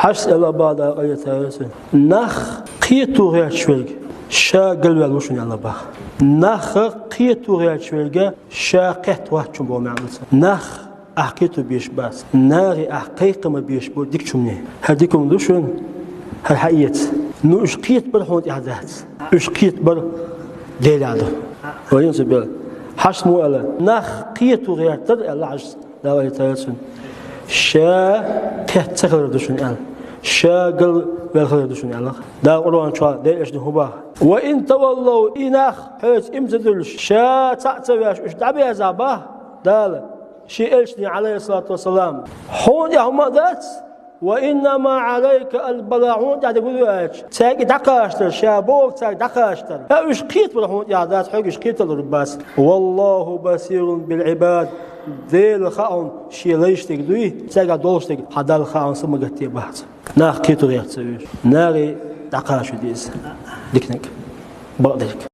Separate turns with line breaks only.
حس إلى بعض آيات نخ قيتو غير شوية شاقل والوشن على بعض نخ قيتو غير شوية شاقت واتشم بو معمسة نخ أحكيتو بيش باس ناري أحقيق ما بيش بو ديك شمني هديكم دوشن هالحقيقة نو إشقيت بالحون إعداد إشقيت بال ليلة عدو وينسى بال حس مو ألا نخ قيتو غير تد الله عز لا ويتايسن شا كتغير دوشن أل شاقل والخير دوشن أل دا قرآن شاء دا إيش نهبا وإن تولوا إناخ حيث إمزدلش شا تعتباش إيش دعبي أزعباه دال شيء إلشني عليه الصلاة والسلام حون يا هم ذات وإنما عليك البلاغون يعني يقولوا إيش تاجي دقاشتر شابوك تاجي دقاشتر فإيش قيت بالحون يا ذات حق إيش قيت الرباس والله بصير بالعباد ذيل خاون شيء ليش تقدوي تاجي دوشتك هذا الخاون سمعتي بعض ناخ قيت غير تسوي ناري دقاش ديز ديكنك بعدك